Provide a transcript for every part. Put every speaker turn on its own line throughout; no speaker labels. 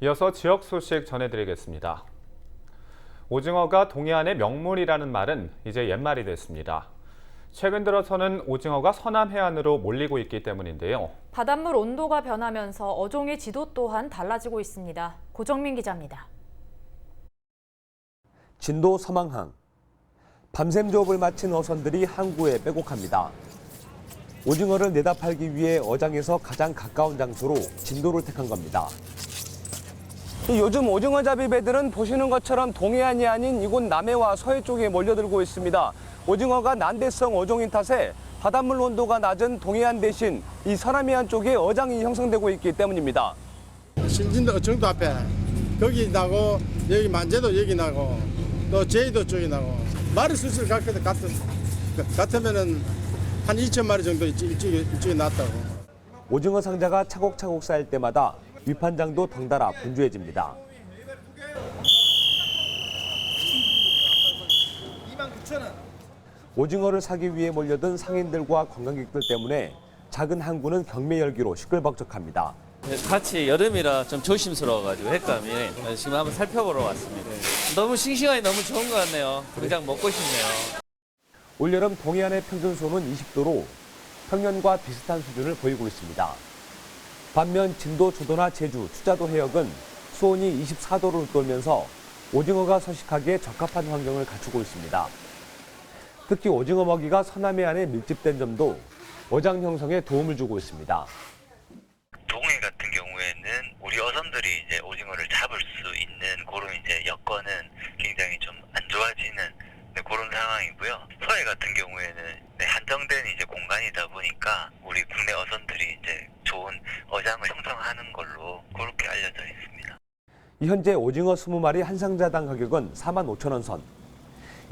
이어서 지역 소식 전해드리겠습니다. 오징어가 동해안의 명물이라는 말은 이제 옛말이 됐습니다. 최근 들어서는 오징어가 서남 해안으로 몰리고 있기 때문인데요.
바닷물 온도가 변하면서 어종의 지도 또한 달라지고 있습니다. 고정민 기자입니다.
진도 서망항. 밤샘 조업을 마친 어선들이 항구에 빼곡합니다. 오징어를 내다 팔기 위해 어장에서 가장 가까운 장소로 진도를 택한 겁니다. 요즘 오징어 잡이 배들은 보시는 것처럼 동해안이 아닌 이곳 남해와 서해 쪽에 몰려들고 있습니다. 오징어가 난대성 어종인 탓에 바닷물 온도가 낮은 동해안 대신 이 서남해안 쪽에 어장이 형성되고 있기 때문입니다.
신진도 어청도 앞에 거기 나고 여기 만제도 여기 나고 또 제주도 쪽이 나고 마리 수술 같으면은 한 2,000마리 정도 일찍이 났다고.
오징어 상자가 차곡차곡 쌓일 때마다 위판장도 덩달아 분주해집니다.
29,000원.
오징어를 사기 위해 몰려든 상인들과 관광객들 때문에 작은 항구는 경매 열기로 시끌벅적합니다.
같이 여름이라 좀 조심스러워가지고 횟감이 지금 한번 살펴보러 왔습니다. 너무 싱싱하니 너무 좋은 것 같네요. 당장 먹고 싶네요.
올여름 동해안의 평균 수온은 20도로 평년과 비슷한 수준을 보이고 있습니다. 반면 진도, 조도나 제주, 추자도 해역은 수온이 24도를 웃돌면서 오징어가 서식하기에 적합한 환경을 갖추고 있습니다. 특히 오징어 먹이가 서남해안에 밀집된 점도 어장 형성에 도움을 주고 있습니다.
동해 같은 경우에는 우리 어선들이 이제 오징어를 잡을 수 있는 그런 이제 여건은 굉장히 좀 안 좋아지는 그런 상황이고요. 서해 같은 경우에는 한정된 이제 공간이다 보니까 우리 국내 어선들이 이제 좋은 어장을 형성하는 걸로 그렇게 알려져 있습니다.
현재 오징어 20마리 한 상자당 가격은 45,000원 선.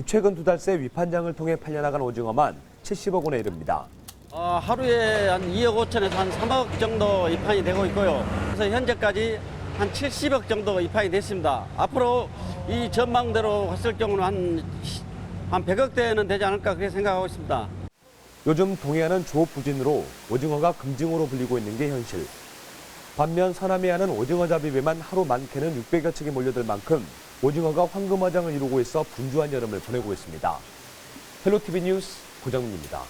최근 두 달 새 위판장을 통해 팔려나간 오징어만 70억 원에 이릅니다.
하루에 한 2억 5천에서 한 3억 정도 입항이 되고 있고요. 그래서 현재까지 한 70억 정도 입항이 됐습니다. 앞으로 이 전망대로 갔을 경우는 한 100억대는 되지 않을까 그렇게 생각하고 있습니다.
요즘 동해안은 조업 부진으로 오징어가 금징어로 불리고 있는 게 현실. 반면 서남해안은 오징어 잡이배만 하루 많게는 600여 척이 몰려들 만큼 오징어가 황금어장을 이루고 있어 분주한 여름을 보내고 있습니다. 헬로티비 뉴스 고정민입니다.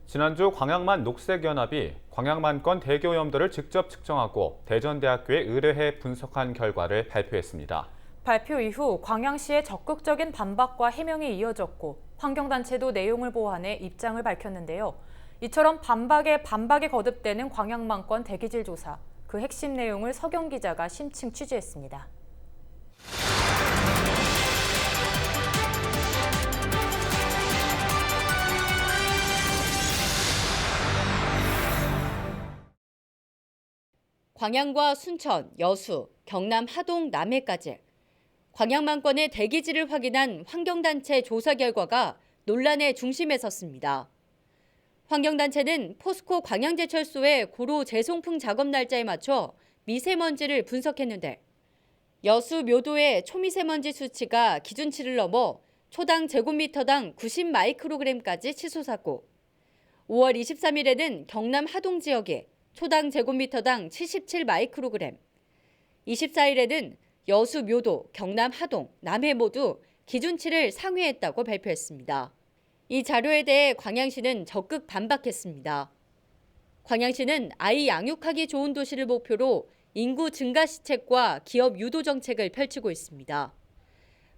지난주 광양만 녹색연합이 광양만권 대기오염도를 직접 측정하고 대전대학교에 의뢰해 분석한 결과를 발표했습니다.
발표 이후 광양시의 적극적인 반박과 해명이 이어졌고 환경단체도 내용을 보완해 입장을 밝혔는데요. 이처럼 반박에 거듭되는 광양만권 대기질 조사, 그 핵심 내용을 서경 기자가 심층 취재했습니다.
광양과 순천, 여수, 경남 하동, 남해까지 광양만권의 대기질을 확인한 환경단체 조사 결과가 논란의 중심에 섰습니다. 환경단체는 포스코 광양제철소의 고로 재송풍 작업 날짜에 맞춰 미세먼지를 분석했는데 여수 묘도의 초미세먼지 수치가 기준치를 넘어 초당 제곱미터당 90 마이크로그램까지 치솟았고 5월 23일에는 경남 하동 지역에 초당 제곱미터당 77 마이크로그램, 24일에는 여수 묘도, 경남 하동, 남해 모두 기준치를 상회했다고 발표했습니다. 이 자료에 대해 광양시는 적극 반박했습니다. 광양시는 아이 양육하기 좋은 도시를 목표로 인구 증가 시책과 기업 유도 정책을 펼치고 있습니다.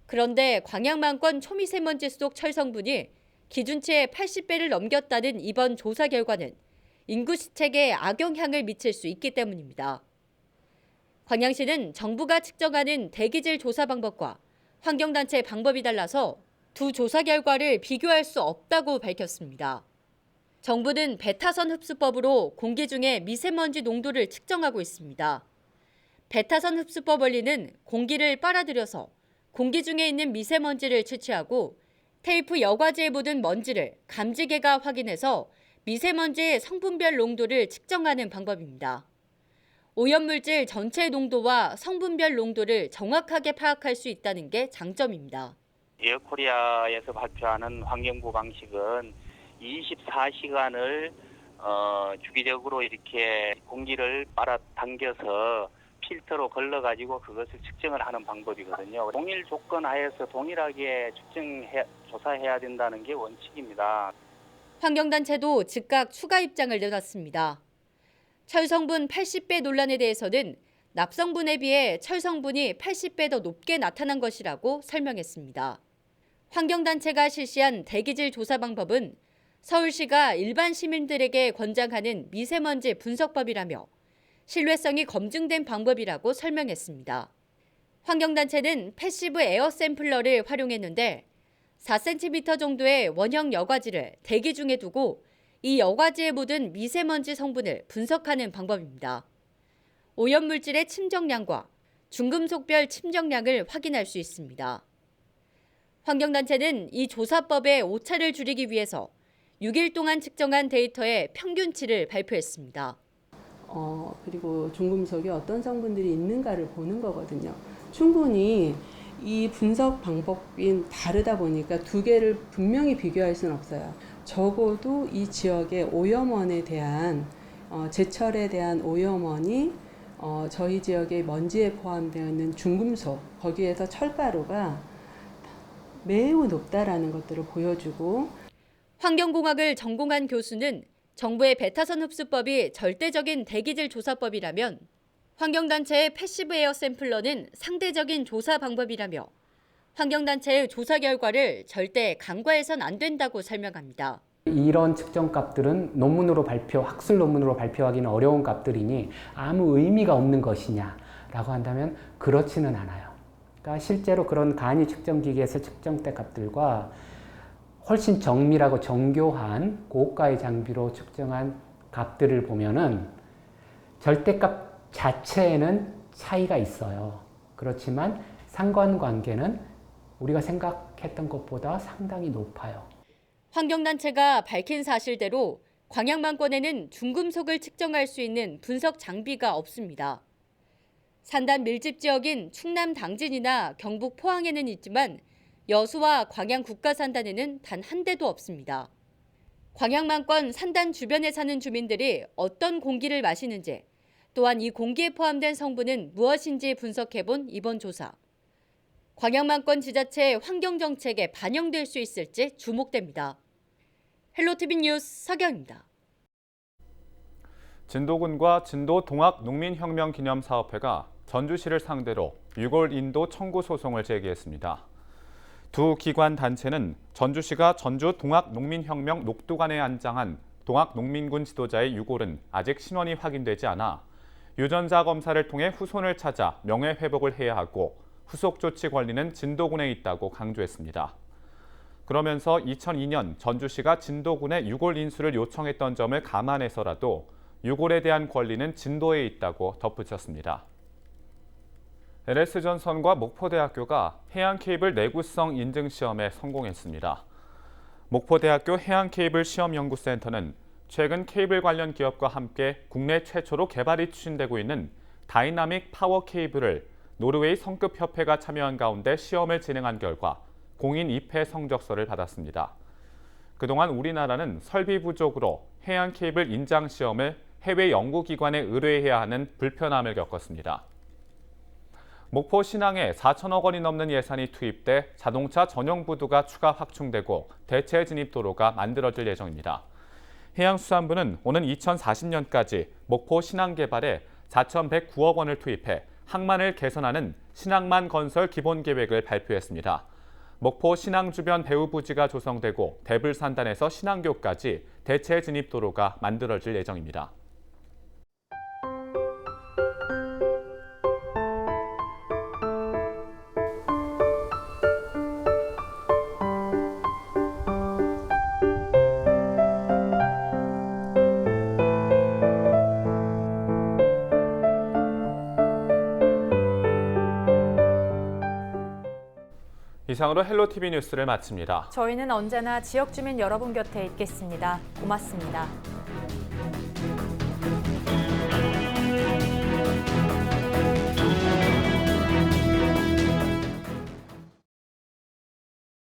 그런데 광양만권 초미세먼지 수독 철성분이 기준치의 80배를 넘겼다는 이번 조사 결과는 인구 시책에 악영향을 미칠 수 있기 때문입니다. 광양시는 정부가 측정하는 대기질 조사 방법과 환경단체 방법이 달라서 두 조사 결과를 비교할 수 없다고 밝혔습니다. 정부는 배타선 흡수법으로 공기 중에 미세먼지 농도를 측정하고 있습니다. 배타선 흡수법 원리는 공기를 빨아들여서 공기 중에 있는 미세먼지를 채취하고 테이프 여과지에 묻은 먼지를 감지개가 확인해서 미세먼지의 성분별 농도를 측정하는 방법입니다. 오염물질 전체 농도와 성분별 농도를 정확하게 파악할 수 있다는 게 장점입니다.
에어코리아에서 발표하는 환경부 방식은 24시간을 주기적으로 이렇게 공기를 빨아당겨서 필터로 걸러가지고 그것을 측정을 하는 방법이거든요. 동일 조건 하에서 동일하게 조사해야 된다는 게 원칙입니다.
환경단체도 즉각 추가 입장을 내놨습니다. 철성분 80배 논란에 대해서는 납성분에 비해 철성분이 80배 더 높게 나타난 것이라고 설명했습니다. 환경단체가 실시한 대기질 조사 방법은 서울시가 일반 시민들에게 권장하는 미세먼지 분석법이라며 신뢰성이 검증된 방법이라고 설명했습니다. 환경단체는 패시브 에어 샘플러를 활용했는데 4cm 정도의 원형 여과지를 대기 중에 두고 이 여과지에 묻은 미세먼지 성분을 분석하는 방법입니다. 오염물질의 침정량과 중금속별 침정량을 확인할 수 있습니다. 환경단체는 이 조사법의 오차를 줄이기 위해서 6일 동안 측정한 데이터의 평균치를 발표했습니다.
그리고 중금속에 어떤 성분들이 있는가를 보는 거거든요. 충분히 이 분석 방법이 다르다 보니까 두 개를 분명히 비교할 수는 없어요. 적어도 이 지역의 오염원에 대한 제철에 대한 오염원이 저희 지역의 먼지에 포함되어 있는 중금속, 거기에서 철가루가 매우 높다라는 것들을 보여주고,
환경공학을 전공한 교수는 정부의 배타선 흡수법이 절대적인 대기질 조사법이라면 환경단체의 패시브 에어 샘플러는 상대적인 조사 방법이라며 환경단체의 조사 결과를 절대 간과해선 안 된다고 설명합니다.
이런 측정 값들은 학술 논문으로 발표하기는 어려운 값들이니 아무 의미가 없는 것이냐라고 한다면 그렇지는 않아요. 그러니까 실제로 그런 간이 측정기기에서 측정된 값들과 훨씬 정밀하고 정교한 고가의 장비로 측정한 값들을 보면은 절대값 자체에는 차이가 있어요. 그렇지만 상관관계는 우리가 생각했던 것보다 상당히 높아요.
환경단체가 밝힌 사실대로 광양만권에는 중금속을 측정할 수 있는 분석 장비가 없습니다. 산단 밀집 지역인 충남 당진이나 경북 포항에는 있지만 여수와 광양 국가산단에는 단 한 대도 없습니다. 광양만권 산단 주변에 사는 주민들이 어떤 공기를 마시는지, 또한 이 공기에 포함된 성분은 무엇인지 분석해본 이번 조사. 광양만권 지자체의 환경정책에 반영될 수 있을지 주목됩니다. 헬로티비 뉴스 서경입니다.
진도군과 진도 동학농민혁명기념사업회가 전주시를 상대로 유골 인도 청구 소송을 제기했습니다. 두 기관 단체는 전주시가 전주 동학농민혁명 녹두관에 안장한 동학농민군 지도자의 유골은 아직 신원이 확인되지 않아 유전자 검사를 통해 후손을 찾아 명예회복을 해야 하고 후속 조치 권리는 진도군에 있다고 강조했습니다. 그러면서 2002년 전주시가 진도군에 유골 인수를 요청했던 점을 감안해서라도 유골에 대한 권리는 진도에 있다고 덧붙였습니다. LS전선과 목포대학교가 해양케이블 내구성 인증시험에 성공했습니다. 목포대학교 해양케이블 시험연구센터는 최근 케이블 관련 기업과 함께 국내 최초로 개발이 추진되고 있는 다이나믹 파워 케이블을 노르웨이 성급협회가 참여한 가운데 시험을 진행한 결과 공인 입회 성적서를 받았습니다. 그동안 우리나라는 설비 부족으로 해양 케이블 인장 시험을 해외 연구기관에 의뢰해야 하는 불편함을 겪었습니다. 목포 신항에 4천억 원이 넘는 예산이 투입돼 자동차 전용 부두가 추가 확충되고 대체 진입도로가 만들어질 예정입니다. 해양수산부는 오는 2040년까지 목포 신항 개발에 4,109억 원을 투입해 항만을 개선하는 신항만 건설 기본계획을 발표했습니다. 목포 신항 주변 배후 부지가 조성되고 대불산단에서 신항교까지 대체 진입도로가 만들어질 예정입니다. 이상으로 헬로티비 뉴스를 마칩니다.
저희는 언제나 지역 주민 여러분 곁에 있겠습니다. 고맙습니다.